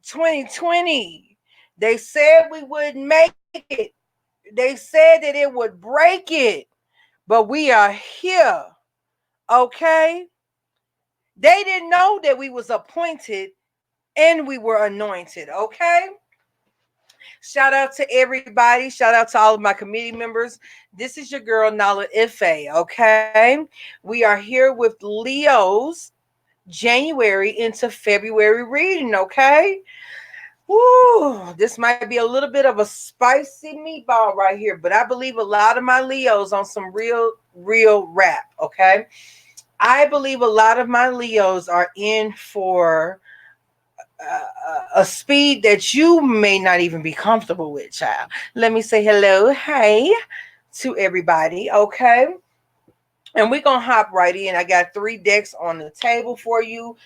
2020. They said we wouldn't make it. They said that it would break it, but we are here. Okay? They didn't know that we was appointed and we were anointed. Okay? Shout out to everybody. Shout out to all of my committee members. This is your girl Nala-Ife. Okay? We are here with Leo's January into February reading. Okay? Woo, this might be a little bit of a spicy meatball right here, but I believe a lot of my Leos on some real rap. Okay? I believe a lot of my Leos are in for a speed that you may not even be comfortable with, child. Let me say hello, hey, to everybody, okay? And we're going to hop right in. I got 3 decks on the table for you.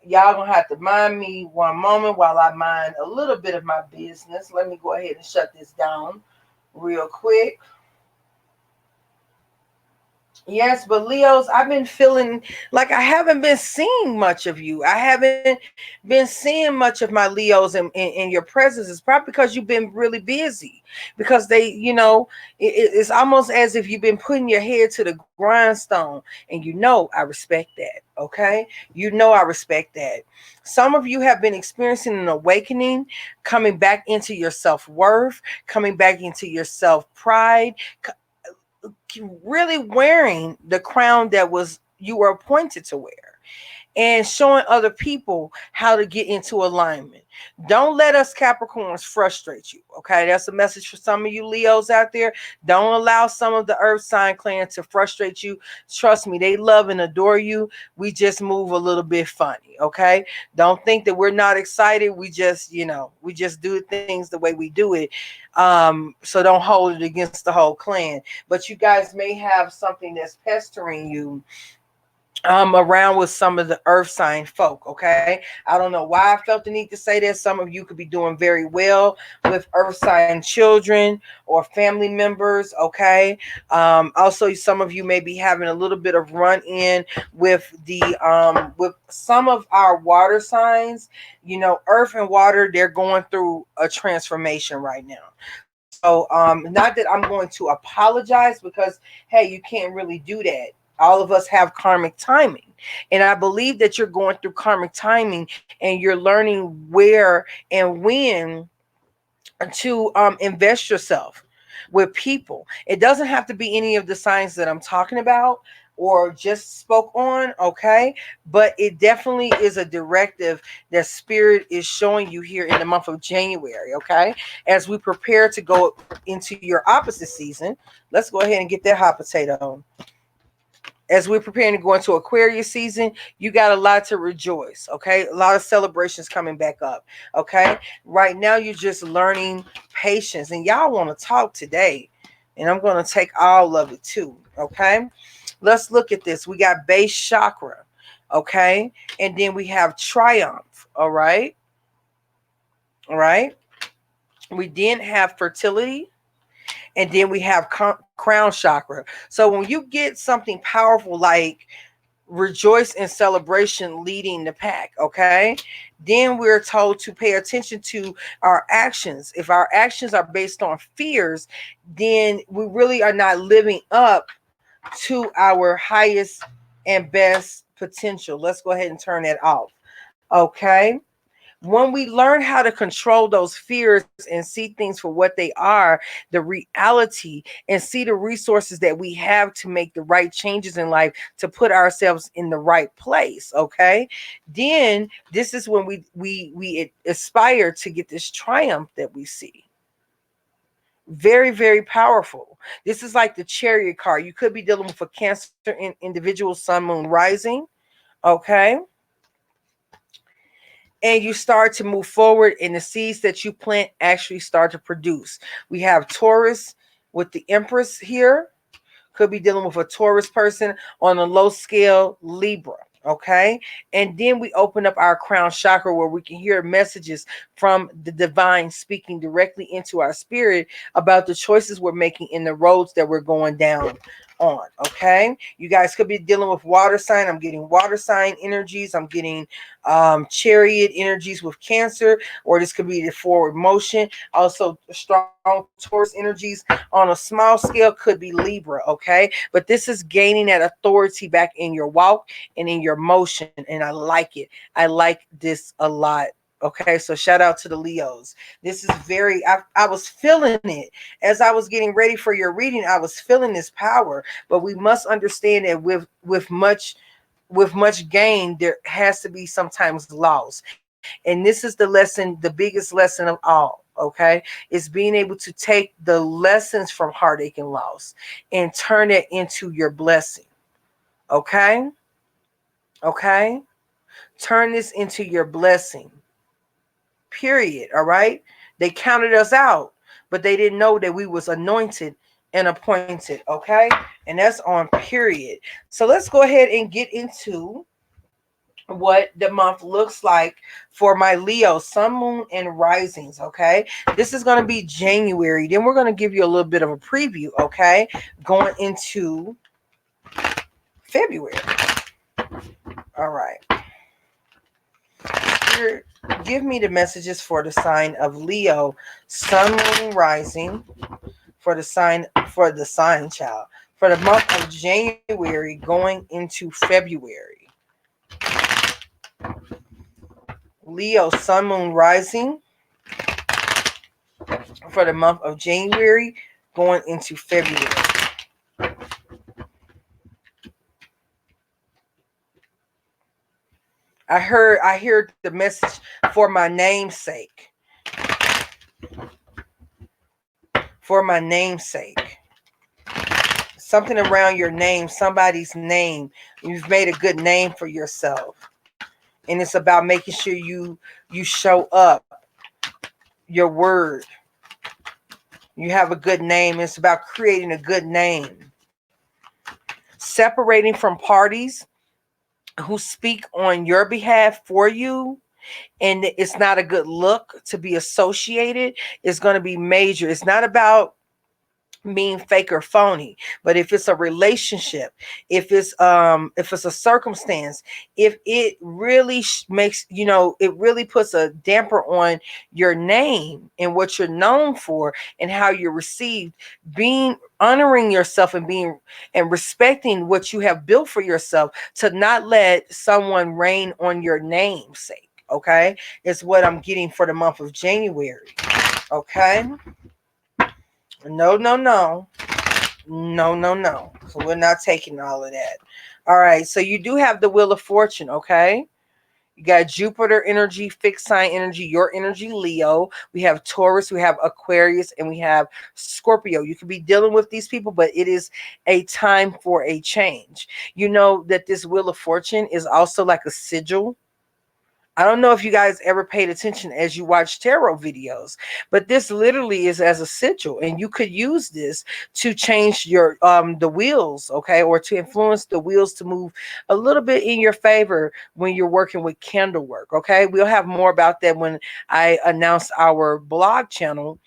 Y'all going to have to mind me one moment while I mind a little bit of my business. Let me go ahead and shut this down real quick. Yes, but Leos, I've been feeling like I haven't been seeing much of you. I haven't been seeing much of my Leos in your presence. It's probably because you've been really busy. Because it's almost as if you've been putting your head to the grindstone. And I respect that. Okay? I respect that. Some of you have been experiencing an awakening, coming back into your self-worth, coming back into your self-pride, really wearing the crown that was you were appointed to wear, and showing other people how to get into alignment. Don't let us Capricorns frustrate you. Okay, that's a message for some of you Leos out there. Don't allow some of the earth sign clan to frustrate you. Trust me, they love and adore you. We just move a little bit funny. Okay, don't think that we're not excited. We just do things the way we do it. So don't hold it against the whole clan. But you guys may have something that's pestering you around with some of the earth sign folk. Okay, I don't know why I felt the need to say that. Some of you could be doing very well with earth sign children or family members. Okay, also some of you may be having a little bit of run in with some of our water signs. Earth and water, they're going through a transformation right now. So not that I'm going to apologize, because hey, you can't really do that. All of us have karmic timing. And I believe that you're going through karmic timing and you're learning where and when to invest yourself with people. It doesn't have to be any of the signs that I'm talking about or just spoke on, okay? But it definitely is a directive that Spirit is showing you here in the month of January, okay? As we prepare to go into your opposite season, let's go ahead and get that hot potato. As we're preparing to go into Aquarius season, you got a lot to rejoice, okay? A lot of celebrations coming back up, okay? Right now, you're just learning patience, and y'all want to talk today, and I'm going to take all of it too, okay? Let's look at this. We got base chakra, okay? And then we have triumph, all right? All right? We then have fertility, and then we have crown chakra. So when you get something powerful like rejoice and celebration leading the pack, okay, then we're told to pay attention to our actions. If our actions are based on fears, then we really are not living up to our highest and best potential. Let's go ahead and turn that off, okay? When we learn how to control those fears and see things for what they are, the reality, and see the resources that we have to make the right changes in life to put ourselves in the right place, okay, then this is when we aspire to get this triumph that we see. Very, very powerful. This is like the chariot card. You could be dealing with a Cancer individual, sun, moon, rising, okay, and you start to move forward, and the seeds that you plant actually start to produce. We have Taurus with the Empress here. Could be dealing with a Taurus person. On a low scale, Libra. Okay. And then we open up our crown chakra, where we can hear messages from the divine speaking directly into our spirit about the choices we're making in the roads that we're going down. on. Okay, you guys could be dealing with water sign. I'm getting water sign energies. I'm getting chariot energies with Cancer, or this could be the forward motion. Also strong Taurus energies on a small scale could be Libra. Okay, but this is gaining that authority back in your walk and in your motion, and I like it. I like this a lot. Okay, so shout out to the Leos. This is very, I was feeling it as I was getting ready for your reading. I was feeling this power, but we must understand that with much gain, there has to be sometimes loss. And this is the lesson, the biggest lesson of all, okay, is being able to take the lessons from heartache and loss and turn it into your blessing. Okay? Okay? Turn this into your blessing. Period. All right? They counted us out, but they didn't know that we was anointed and appointed. Okay? And that's on period. So let's go ahead and get into what the month looks like for my Leo, sun, moon, and risings. Okay, this is going to be January. Then we're going to give you a little bit of a preview. Okay, going into February. All right, here, give me the messages for the sign of Leo, sun, moon, rising, for the sign child, for the month of January going into February. Leo, sun, moon, rising, for the month of January going into February. I heard the message for my namesake. For my namesake. Something around your name, somebody's name. You've made a good name for yourself. And it's about making sure you show up. Your word. You have a good name. It's about creating a good name. Separating from parties who speak on your behalf for you, and it's not a good look to be associated. It's going to be major. It's not about being fake or phony, but if it's a relationship, if it's a circumstance, if it really makes, it really puts a damper on your name and what you're known for and how you're received, being honoring yourself and being and respecting what you have built for yourself, to not let someone reign on your namesake. Okay, is what I'm getting for the month of January. Okay, no, no, no. No, no, no. So we're not taking all of that. All right. So you do have the Wheel of Fortune. Okay. You got Jupiter energy, fixed sign energy, your energy, Leo. We have Taurus, we have Aquarius, and we have Scorpio. You could be dealing with these people, but it is a time for a change. You know that this Wheel of Fortune is also like a sigil. I don't know if you guys ever paid attention as you watch tarot videos, but this literally is as a sigil, and you could use this to change your the wheels, okay, or to influence the wheels to move a little bit in your favor when you're working with candle work. Okay, we'll have more about that when I announce our blog channel,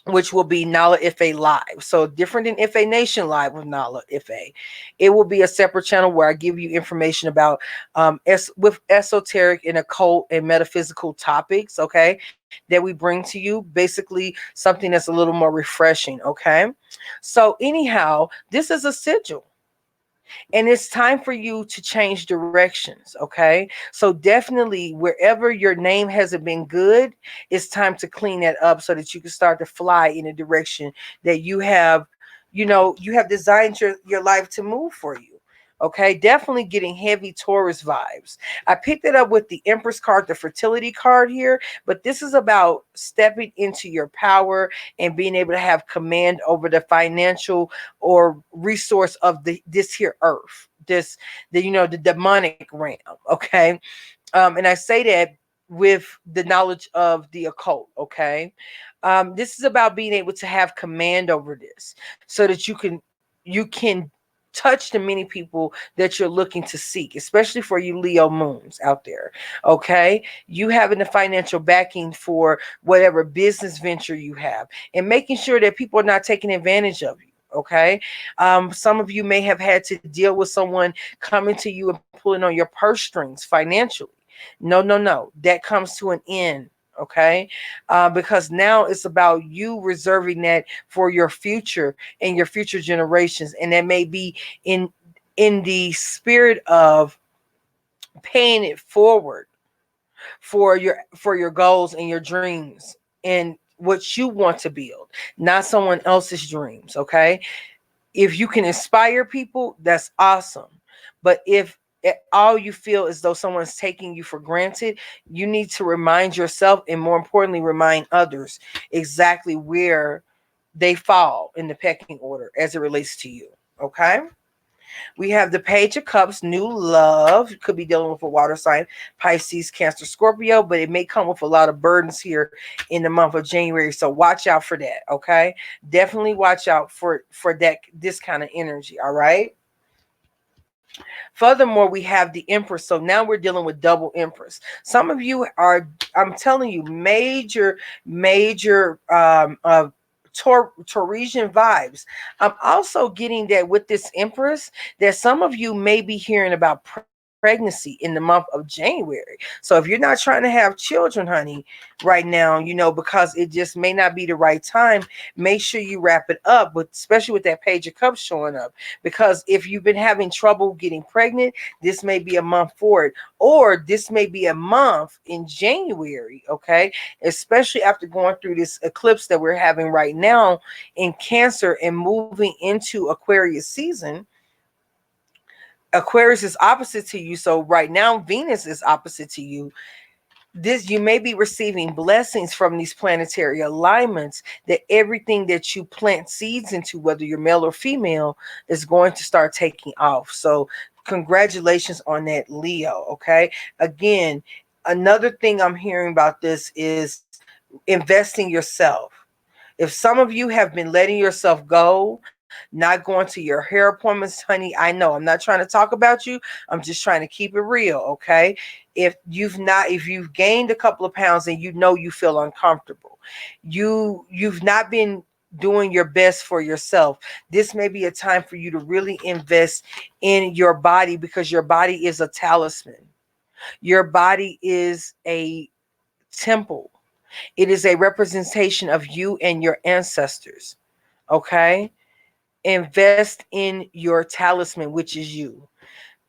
which will be Nala-Ife Live. So different than IfeNation Live with Nala-Ife. It will be a separate channel where I give you information about with esoteric and occult and metaphysical topics, okay, that we bring to you. Basically something that's a little more refreshing, okay? So anyhow, this is a sigil. And it's time for you to change directions, okay? So definitely wherever your name hasn't been good, it's time to clean that up so that you can start to fly in a direction that you have designed your life to move for you. Okay, definitely getting heavy Taurus vibes. I picked it up with the Empress card, the fertility card here, but this is about stepping into your power and being able to have command over the financial or resource of this here earth, the demonic realm. Okay, and I say that with the knowledge of the occult. Okay, this is about being able to have command over this so that you can touch the many people that you're looking to seek, especially for you Leo moons out there. Okay, you having the financial backing for whatever business venture you have, and making sure that people are not taking advantage of you. Okay. Some of you may have had to deal with someone coming to you and pulling on your purse strings financially. No, no, no. That comes to an end. Okay. Because now it's about you reserving that for your future and your future generations. And that may be in the spirit of paying it forward for your goals and your dreams and what you want to build, not someone else's dreams. Okay. If you can inspire people, that's awesome. But if all you feel as though someone's taking you for granted, you need to remind yourself and more importantly, remind others exactly where they fall in the pecking order as it relates to you. Okay. We have the Page of Cups, new love. Could be dealing with a water sign, Pisces, Cancer, Scorpio, but it may come with a lot of burdens here in the month of January. So watch out for that. Okay. Definitely watch out for that, this kind of energy. All right. Furthermore, we have the Empress. So now we're dealing with double Empress. Some of you are, I'm telling you, major Taurosian vibes. I'm also getting that with this Empress, that some of you may be hearing about pregnancy in the month of January. So if you're not trying to have children, honey, right now, because it just may not be the right time, make sure you wrap it up, with especially with that Page of Cups showing up. Because if you've been having trouble getting pregnant, this may be a month for it. Or this may be a month in January, okay? Especially after going through this eclipse that we're having right now in Cancer and moving into Aquarius season. Aquarius is opposite to you. So right now, Venus is opposite to you. You may be receiving blessings from these planetary alignments, that everything that you plant seeds into, whether you're male or female, is going to start taking off. So congratulations on that, Leo. Okay. Again, another thing I'm hearing about this is investing yourself. If some of you have been letting yourself go, not going to your hair appointments, honey, I know I'm not trying to talk about you. I'm just trying to keep it real, okay? If you've gained a couple of pounds and you feel uncomfortable, you've not been doing your best for yourself, this may be a time for you to really invest in your body, because your body is a talisman. Your body is a temple. It is a representation of you and your ancestors. Okay? Invest in your talisman, which is you.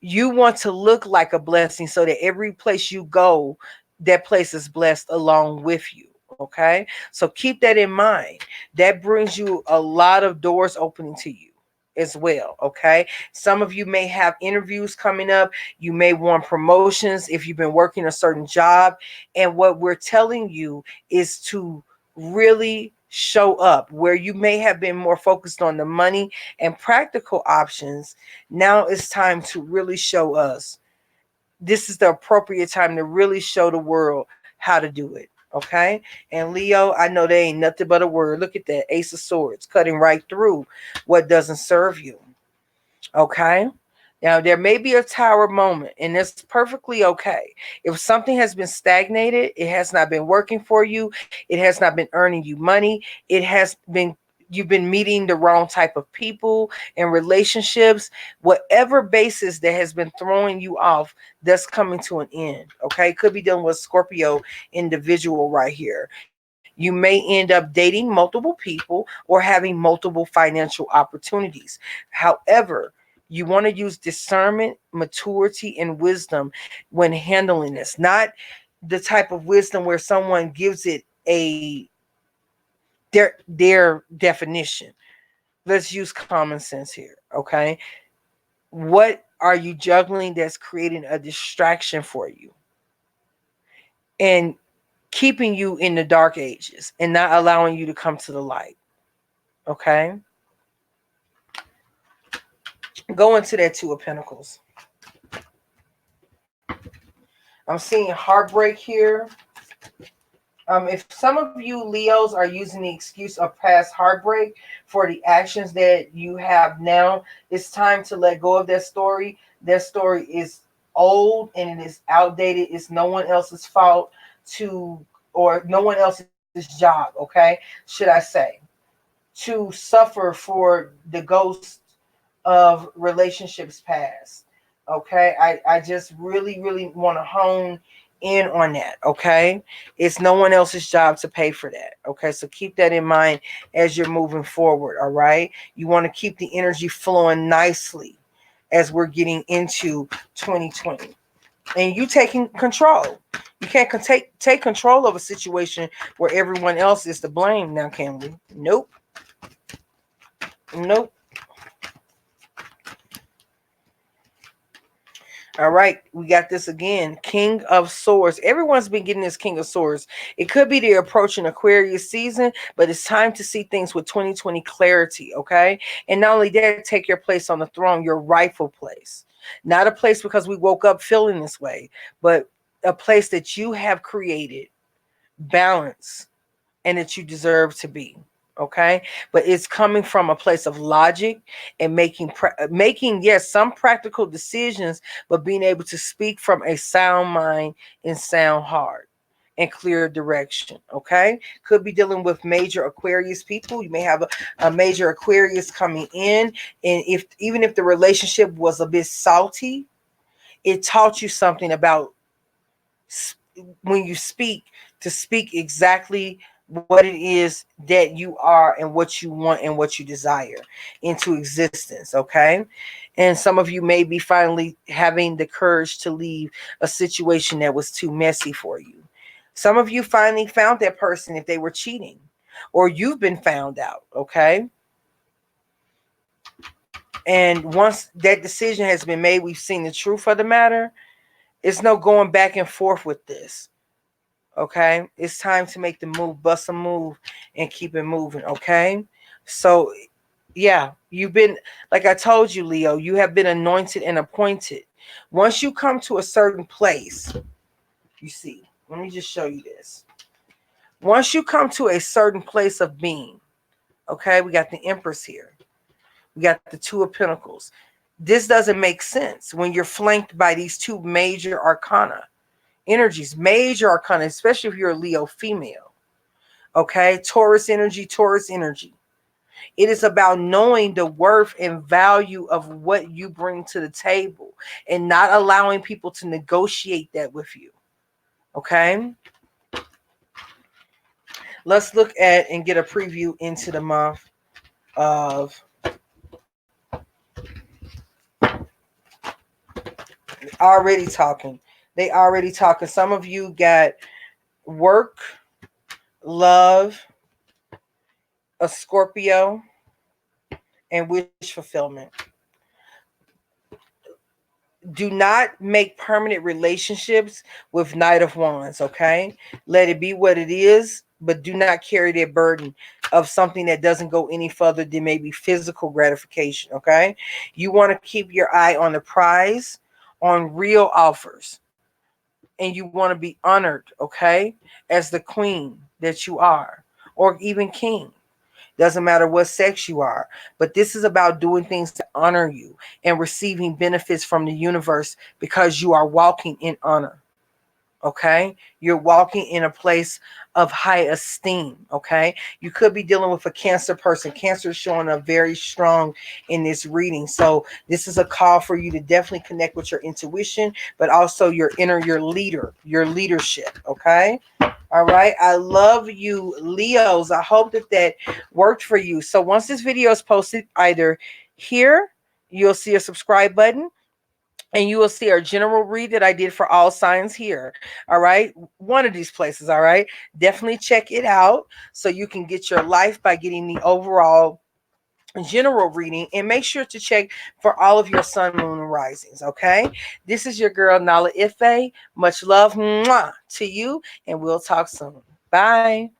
You want to look like a blessing so that every place you go, that place is blessed along with you. Okay? So keep that in mind. That brings you a lot of doors opening to you as well. Okay? Some of you may have interviews coming up. You may want promotions if you've been working a certain job. And what we're telling you is to really show up where you may have been more focused on the money and practical options. Now it's time to really show us. This is the appropriate time to really show the world how to do it. Okay. And Leo, I know they ain't nothing but a word. Look at that Ace of Swords cutting right through what doesn't serve you. Okay. Now, there may be a tower moment, and it's perfectly okay. If something has been stagnated, it has not been working for you, it has not been earning you money, you've been meeting the wrong type of people and relationships, whatever basis that has been throwing you off, that's coming to an end. Okay. Could be dealing with Scorpio individual right here. You may end up dating multiple people or having multiple financial opportunities. However, you want to use discernment, maturity, and wisdom when handling this. Not the type of wisdom where someone gives it their definition. Let's use common sense here, okay? What are you juggling that's creating a distraction for you and keeping you in the dark ages and not allowing you to come to the light? Okay? Go into that Two of Pentacles. I'm seeing heartbreak here. If some of you Leos are using the excuse of past heartbreak for the actions that you have now, it's time to let go of that story. That story is old and it is outdated. It's no one else's fault or no one else's job, okay? Should I say. to suffer for the ghost of relationships past. Okay, I just really want to hone in on that. Okay, it's no one else's job to pay for that. Okay, so keep that in mind as you're moving forward. All right, you want to keep the energy flowing nicely as we're getting into 2020, and you taking control. You can't take control of a situation where everyone else is to blame. Now, can we? Nope. Nope. All right, we got this again. King of Swords. Everyone's been getting this King of Swords. It could be the approaching Aquarius season, but it's time to see things with 2020 clarity, okay? And not only that, take your place on the throne, your rightful place. Not a place because we woke up feeling this way, but a place that you have created, balance, and that you deserve to be. Okay, but it's coming from a place of logic and making yes some practical decisions, but being able to speak from a sound mind and sound heart and clear direction. Okay, could be dealing with major Aquarius people. You may have a major Aquarius coming in, and if even if the relationship was a bit salty, it taught you something about when you speak, to speak exactly what it is that you are and what you want and what you desire into existence. Okay, and some of you may be finally having the courage to leave a situation that was too messy for you. Some of you finally found that person if they were cheating, or you've been found out. Okay, and once that decision has been made, we've seen the truth of the matter. It's no going back and forth with this. Okay, it's time to make the move, bust a move, and keep it moving. Okay, so yeah, you've been, like I told you, Leo, you have been anointed and appointed. Once you come to a certain place, you see, let me just show you this. Once you come to a certain place of being, okay, we got the Empress here, we got the Two of Pentacles. This doesn't make sense when you're flanked by these two major arcana energies, major arcana, especially if you're a Leo female. Okay, Taurus energy, Taurus energy. It is about knowing the worth and value of what you bring to the table and not allowing people to negotiate that with you. Okay, let's look at and get a preview into the month of already talking. They already talking. Some of you got work, love, a Scorpio, and wish fulfillment. Do not make permanent relationships with Knight of Wands, okay? Let it be what it is, but do not carry that burden of something that doesn't go any further than maybe physical gratification, okay? You want to keep your eye on the prize, on real offers, and you want to be honored, okay, as the queen that you are, or even king. Doesn't matter what sex you are, but this is about doing things to honor you and receiving benefits from the universe because you are walking in honor. Okay, you're walking in a place of high esteem. Okay, you could be dealing with a Cancer person. Cancer is showing up very strong in this reading, so this is a call for you to definitely connect with your intuition, but also your your leadership. Okay. All right. I love you, Leos. I hope that worked for you. So once this video is posted, either here, you'll see a subscribe button, and you will see our general read that I did for all signs here. All right. One of these places. All right. Definitely check it out so you can get your life by getting the overall general reading, and make sure to check for all of your sun, moon, and risings. Okay, this is your girl Nala-Ife. Much love, mwah, to you, and we'll talk soon. Bye.